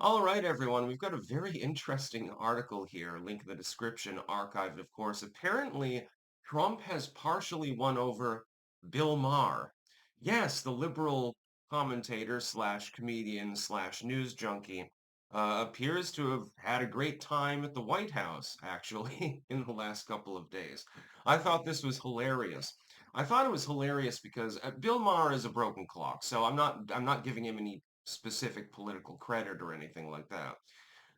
All right, everyone, we've got a very interesting article here, link in the description, archived, of course. Apparently, Trump has partially won over Bill Maher. Yes, the liberal commentator slash comedian slash news junkie appears to have had a great time at the White House, actually, in the last couple of days. I thought this was hilarious. I thought it was hilarious because Bill Maher is a broken clock, so I'm not giving him any specific political credit or anything like that.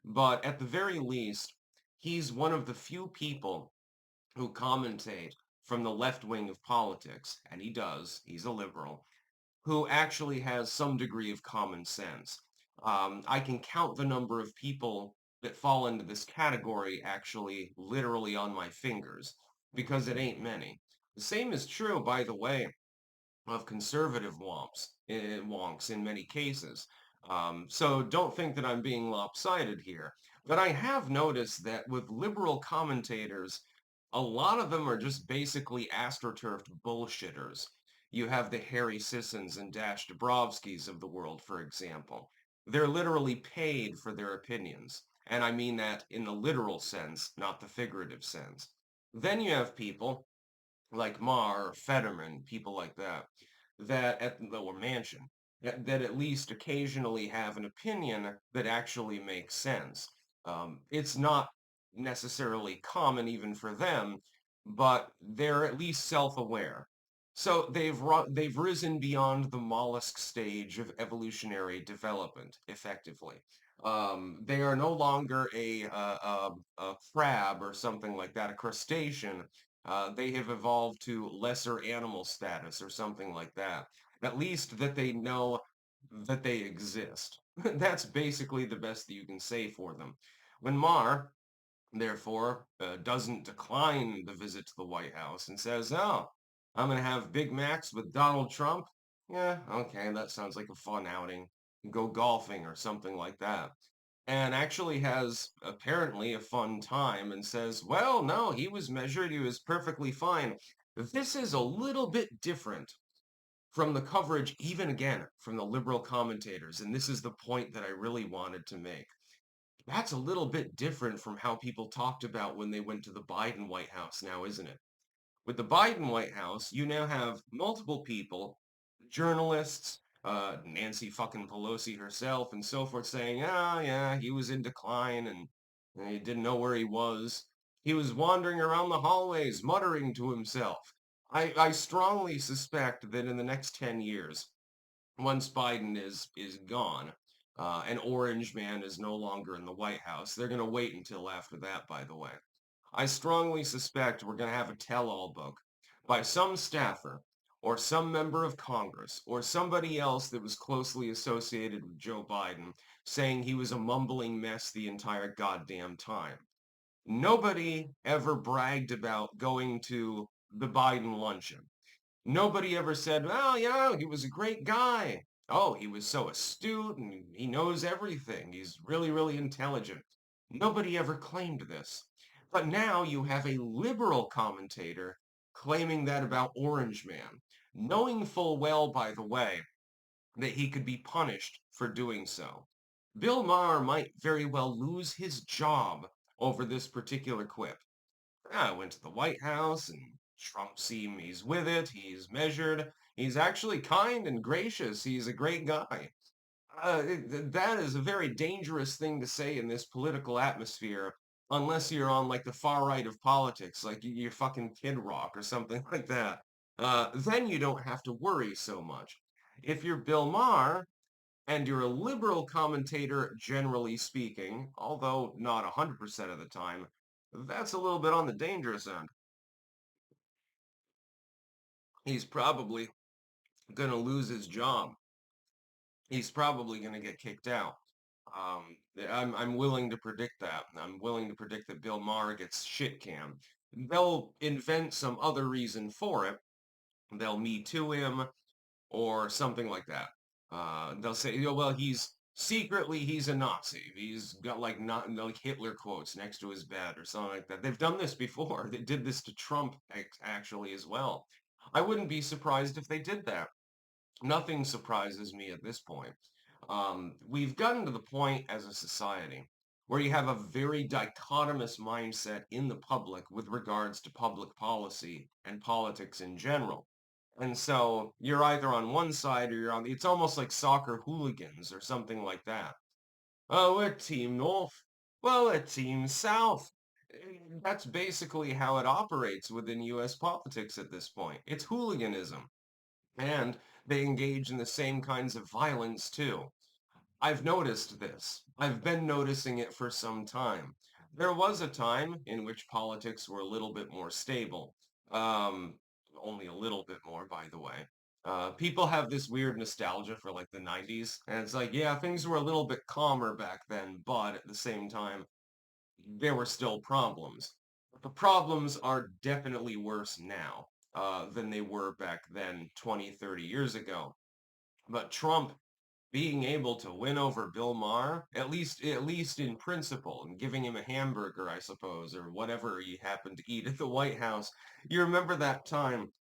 But at the very least, he's one of the few people who commentate from the left wing of politics, and he does, he's a liberal, who actually has some degree of common sense. I can count the number of people that fall into this category actually literally on my fingers, because it ain't many. The same is true, by the way, of conservative wonks in many cases. So don't think that I'm being lopsided here. But I have noticed that with liberal commentators, a lot of them are just basically astroturfed bullshitters. You have the Harry Sissons and Dash Dabrowskis of the world, for example. They're literally paid for their opinions. And I mean that in the literal sense, not the figurative sense. Then you have people like Maher or Fetterman, people like that, or Mansion, that at least occasionally have an opinion that actually makes sense. It's not necessarily common even for them, but they're at least self-aware. So they've risen beyond the mollusk stage of evolutionary development, effectively. They are no longer a crab or something like that, a crustacean. They have evolved to lesser animal status or something like that. At least that they know that they exist. That's basically the best that you can say for them. When Mar, therefore, doesn't decline the visit to the White House and says, "Oh, I'm going to have Big Macs with Donald Trump." Yeah, okay, that sounds like a fun outing. Go golfing or something like that. And actually has apparently a fun time and says, well, no, he was measured, he was perfectly fine. This is a little bit different from the coverage, even again, from the liberal commentators. And this is the point that I really wanted to make. That's a little bit different from how people talked about when they went to the Biden White House now, isn't it? With the Biden White House, you now have multiple people, journalists, Nancy fucking Pelosi herself, and so forth, saying, "Ah, yeah, he was in decline and he didn't know where he was. He was wandering around the hallways, muttering to himself." I strongly suspect that in the next 10 years, once Biden is gone, and Orange Man is no longer in the White House, they're going to wait until after that, by the way. I strongly suspect we're going to have a tell-all book by some staffer or some member of Congress or somebody else that was closely associated with Joe Biden saying he was a mumbling mess the entire goddamn time. Nobody ever bragged about going to the Biden luncheon. Nobody ever said, "Well, yeah, he was a great guy. Oh, he was so astute and he knows everything. He's really, really intelligent." Nobody ever claimed this. But now you have a liberal commentator claiming that about Orange Man, knowing full well, by the way, that he could be punished for doing so. Bill Maher might very well lose his job over this particular quip. I went to the White House and Trump seemed he's with it, he's measured, he's actually kind and gracious, he's a great guy. That is a very dangerous thing to say in this political atmosphere, unless you're on like the far right of politics, like you're fucking Kid Rock or something like that. Then you don't have to worry so much. If you're Bill Maher and you're a liberal commentator, generally speaking, although not 100% of the time, that's a little bit on the dangerous end. He's probably going to lose his job. He's probably going to get kicked out. I'm willing to predict that. I'm willing to predict that Bill Maher gets shit canned. They'll invent some other reason for it. They'll Me Too him or something like that. They'll say, well, he's a Nazi. He's got like not like Hitler quotes next to his bed or something like that. They've done this before. They did this to Trump actually as well. I wouldn't be surprised if they did that. Nothing surprises me at this point. We've gotten to the point as a society where you have a very dichotomous mindset in the public with regards to public policy and politics in general. And so you're either on one side or you're on it's almost like soccer hooligans or something like that. Oh, we're Team North. Well, we're Team South. That's basically how it operates within US politics at this point. It's hooliganism. And they engage in the same kinds of violence too. I've noticed this. I've been noticing it for some time. There was a time in which politics were a little bit more stable. Um, Only a little bit more, by the way. People have this weird nostalgia for like the 90s, and it's like, yeah, things were a little bit calmer back then, but at the same time, there were still problems. But the problems are definitely worse now, than they were back then 20, 30 years ago. But Trump being able to win over Bill Maher, at least in principle, and giving him a hamburger, I suppose, or whatever he happened to eat at the White House. You remember that time,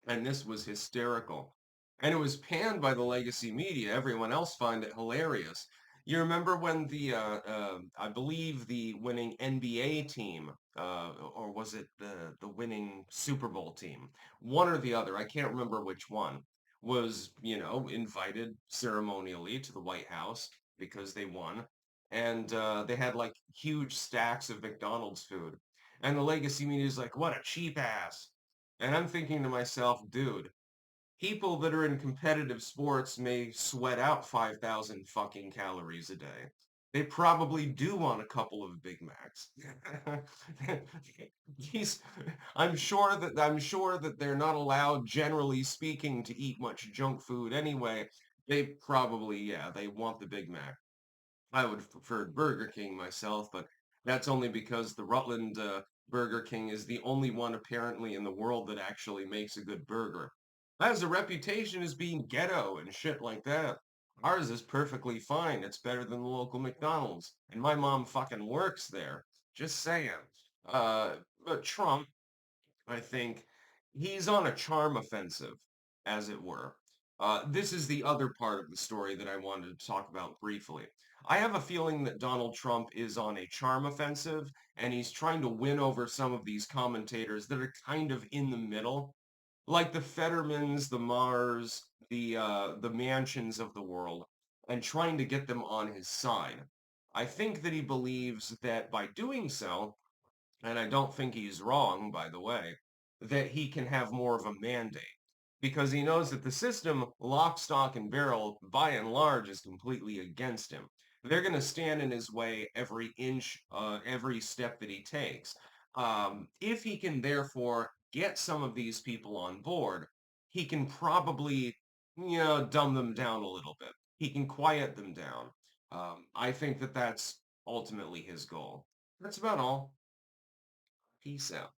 and this was hysterical. And it was panned by the legacy media. Everyone else found it hilarious. You remember when I believe the winning NBA team, or was it the winning Super Bowl team? One or the other, I can't remember which one, was, invited ceremonially to the White House because they won. And they had like huge stacks of McDonald's food. And the legacy media is like, what a cheap ass. And I'm thinking to myself, dude, people that are in competitive sports may sweat out 5,000 fucking calories a day. They probably do want a couple of Big Macs. These, I'm sure that they're not allowed, generally speaking, to eat much junk food anyway. They probably, yeah, they want the Big Mac. I would have preferred Burger King myself, but that's only because the Rutland Burger King is the only one apparently in the world that actually makes a good burger. That has a reputation as being ghetto and shit like that. Ours is perfectly fine. It's better than the local McDonald's. And my mom fucking works there. Just saying. But Trump, I think he's on a charm offensive, as it were. This is the other part of the story that I wanted to talk about briefly. I have a feeling that Donald Trump is on a charm offensive, and he's trying to win over some of these commentators that are kind of in the middle, like the Fettermans, the Mars, the Mansions of the world, and trying to get them on his side. I think that he believes that by doing so, and I don't think he's wrong, by the way, that he can have more of a mandate because he knows that the system, lock, stock, and barrel, by and large, is completely against him. They're going to stand in his way every inch, every step that he takes. If he can therefore get some of these people on board, he can probably, dumb them down a little bit. He can quiet them down. I think that that's ultimately his goal. That's about all. Peace out.